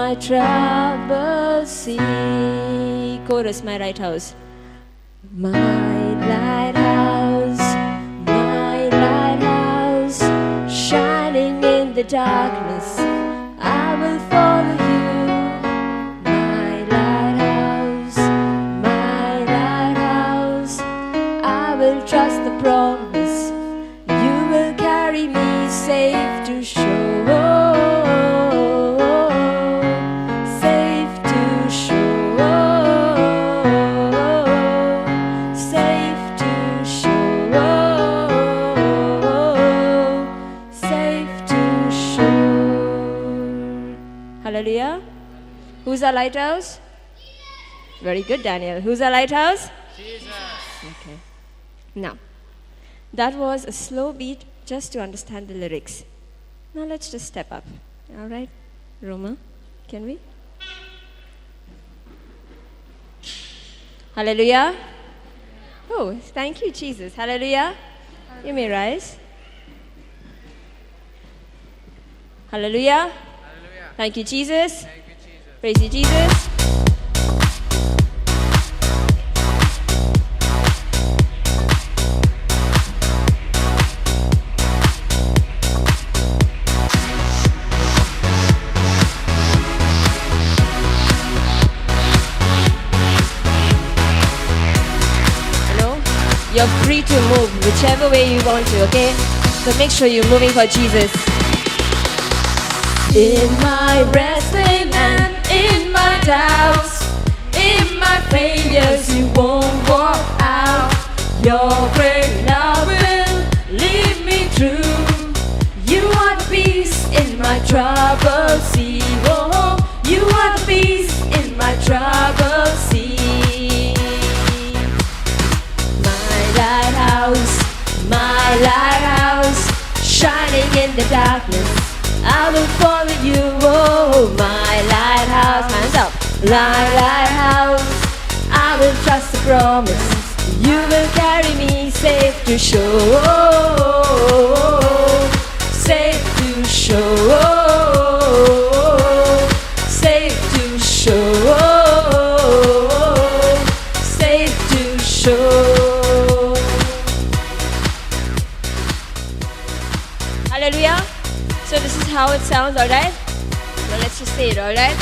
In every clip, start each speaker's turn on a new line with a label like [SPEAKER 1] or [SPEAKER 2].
[SPEAKER 1] my troubled sea. Chorus, my lighthouse. My lighthouse, shining in the darkness, I will follow you. My lighthouse, I will trust the promise. You will carry me safe to shore. Safe to shore. Safe to shore. Safe to shore. Hallelujah. Who's our lighthouse? Very good, Daniel. Who's our lighthouse?
[SPEAKER 2] Jesus.
[SPEAKER 1] Okay. Now, that was a slow beat just to understand the lyrics. Now let's just step up. All right, Roma, can we? Hallelujah. Oh, thank you, Jesus. Hallelujah. You may rise. Hallelujah.
[SPEAKER 2] Hallelujah.
[SPEAKER 1] Thank you, Jesus.
[SPEAKER 2] Thank you, Jesus.
[SPEAKER 1] Praise you, Jesus. You're free to move whichever way you want to, okay? So make sure you're moving for Jesus. In my wrestling and in my doubts, in my failures, you won't walk out. Your great love will lead me through. You are the peace in my troubled sea. Oh, you are the peace in my troubled sea. My lighthouse, shining in the darkness, I will follow you. Oh, my lighthouse, hands up. My lighthouse, I will trust the promise. You will carry me safe to shore. Safe to shore. Safe to shore. Safe to shore. Hallelujah. So this is how it sounds, alright? Now let's just say it, alright?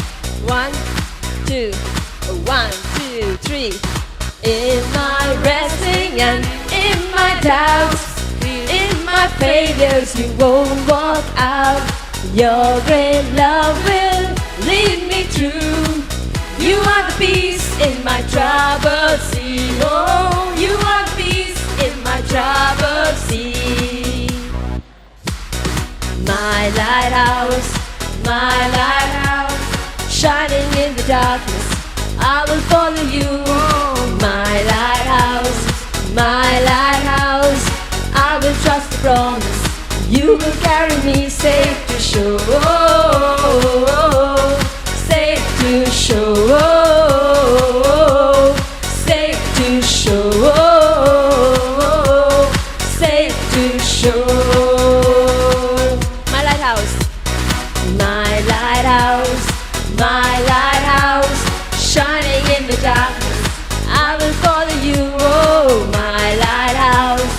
[SPEAKER 1] 1, 2, 1, 2, 3. In my wrestling and in my doubts, in my failures, you won't walk out. Your great love will lead me through. You are the peace in my troubled sea. Oh, you are the peace in my troubled sea. My lighthouse, shining in the darkness, I will follow you. My lighthouse, I will trust the promise. You will carry me safe to shore. Safe to shore. Safe to shore. Safe to shore. My lighthouse, shining in the darkness, I will follow you. Oh, my lighthouse,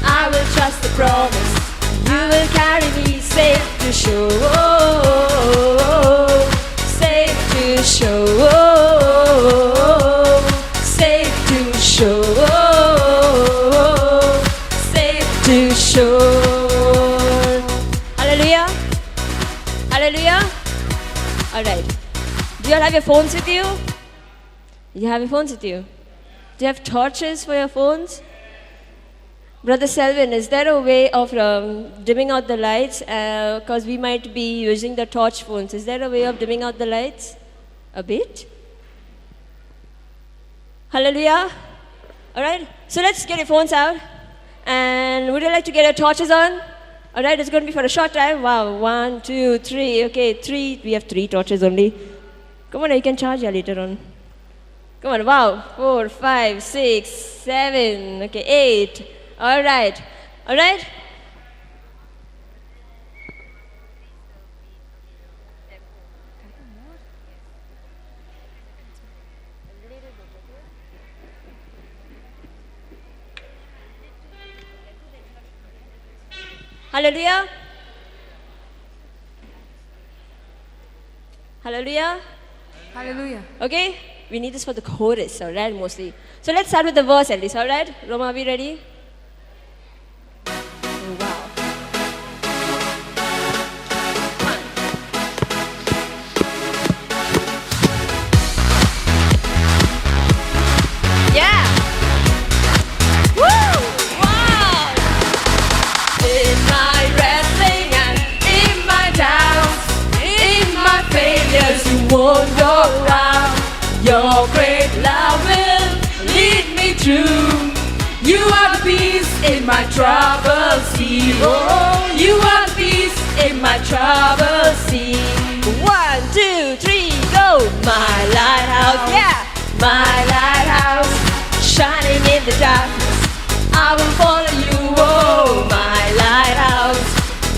[SPEAKER 1] I will trust the promise. You will carry me safe to shore. Safe to shore. Safe to shore. Safe to shore. Hallelujah. Hallelujah. Alright. Do you all have your phones with you? You have your phones with you? Do you have torches for your phones? Brother Selvin, is there a way of dimming out the lights? Because we might be using the torch phones. Is there a way of dimming out the lights? A bit? Hallelujah. Alright. So let's get your phones out. And would you like to get your torches on? Alright, it's going to be for a short time. Wow, 1, 2, 3. Okay, 3. We have 3 torches only. Come on, you can charge ya later on. Come on, wow. 4, 5, 6, 7. Okay, 8. Alright. Alright? Hallelujah. Hallelujah.
[SPEAKER 2] Hallelujah.
[SPEAKER 1] Okay? We need this for the chorus, alright, mostly. So let's start with the verse at least, alright? Roma, are we ready? Oh, wow. Yeah! Woo! Wow! In my wrestling and in my doubts, in my failures, you won't go out. Your great love will lead me through. You are the peace in my troubled sea. Oh, you are the peace in my troubled sea. 1, 2, 3, go! My lighthouse, yeah! My lighthouse, shining in the darkness. I will follow you, oh, my lighthouse,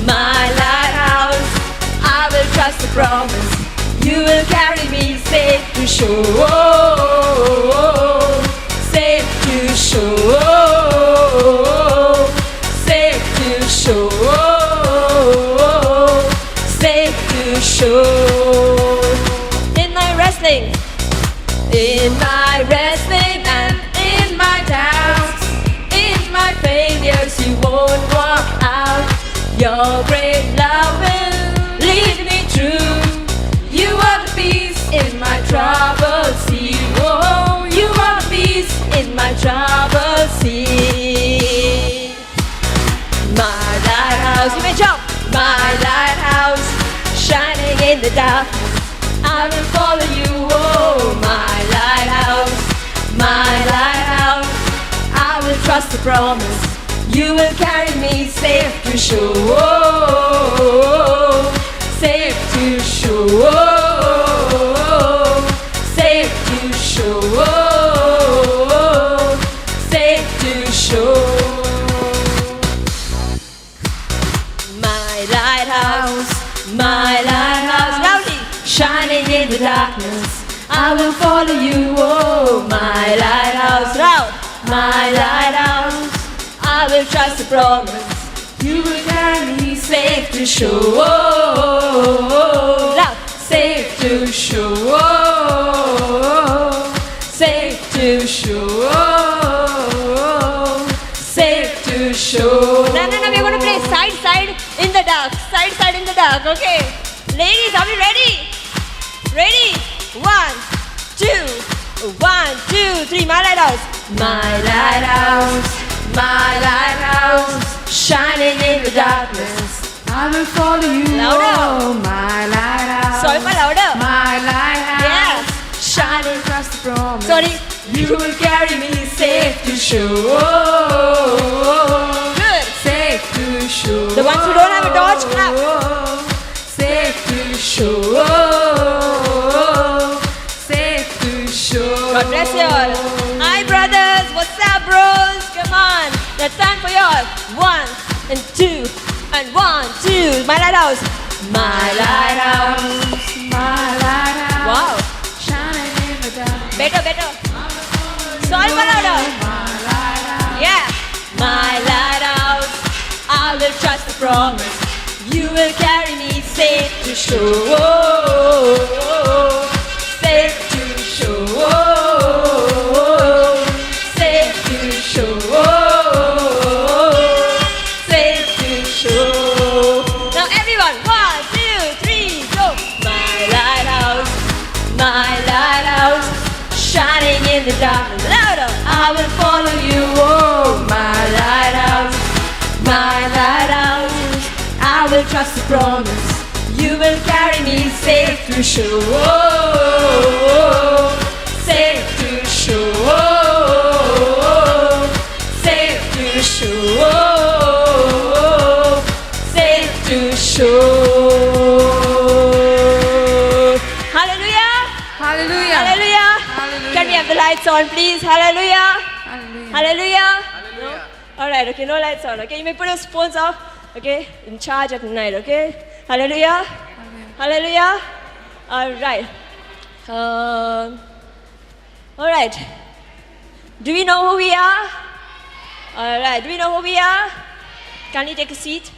[SPEAKER 1] my lighthouse. I will trust the promise. You will carry me safe to shore, safe to shore, safe to shore, safe to shore. In my wrestling and in my doubts, in my failures, you won't walk out. Your great love will lead me through. You are the peace in my troubled sea. Oh, you are the peace in my troubled sea. My lighthouse, you may jump. My lighthouse, shining in the darkness. I will follow you, oh, my lighthouse, my lighthouse. I will trust the promise. You will carry me safe to shore, safe to shore, safe to shore, safe to shore. My lighthouse, loudly shining in the darkness. I will follow you, oh, my lighthouse, loud. My lighthouse, I will trust the promise. You will carry me safe to shore, loud. Safe to shore, safe to shore, safe to shore. No, we're going to play side, side in the dark. Side, side in the dark, okay? Ladies, are we ready? Ready? 1, 2, 1, 2, 3. My lighthouse. My lighthouse, my lighthouse, shining in the darkness.
[SPEAKER 2] I will follow you,
[SPEAKER 1] louder.
[SPEAKER 2] Oh, my lighthouse.
[SPEAKER 1] Sorry, louder.
[SPEAKER 2] My lighthouse,
[SPEAKER 1] yes.
[SPEAKER 2] Shining across the promise.
[SPEAKER 1] Sorry.
[SPEAKER 2] You will carry me safe to shore.
[SPEAKER 1] Good.
[SPEAKER 2] Safe to shore.
[SPEAKER 1] The ones who don't have a torch, clap.
[SPEAKER 2] Safe to shore. Safe to shore.
[SPEAKER 1] God bless you all. Hi, brothers. What's up, bros? Come on. Let's stand for you all. 1 and 2 and 1, 2. My lighthouse. My lighthouse.
[SPEAKER 2] My lighthouse.
[SPEAKER 1] Wow.
[SPEAKER 2] Shining in the dark.
[SPEAKER 1] Better. Solve louder.
[SPEAKER 2] My lighthouse.
[SPEAKER 1] Yeah. My lighthouse. I will trust the promise. You will carry me safe to shore. Safe to shore. Safe to shore. Safe to shore. Now everyone, 1, 2, 3, go. My lighthouse, shining in the darkness. Louder. I will follow you, oh, my lighthouse, my lighthouse. I will trust the promise. You will carry me safe to shore, safe to shore, safe to shore, safe to shore. Hallelujah!
[SPEAKER 2] Hallelujah.
[SPEAKER 1] Hallelujah!
[SPEAKER 2] Hallelujah.
[SPEAKER 1] Can we have the lights on, please? Hallelujah!
[SPEAKER 2] Hallelujah.
[SPEAKER 1] Hallelujah! No? Alright, okay, no lights on. Okay, you may put your phones off. Okay, in charge at night, okay? Hallelujah! Hallelujah! Alright. Alright. Do we know who we are? Alright, do we know who we are? Can you take a seat?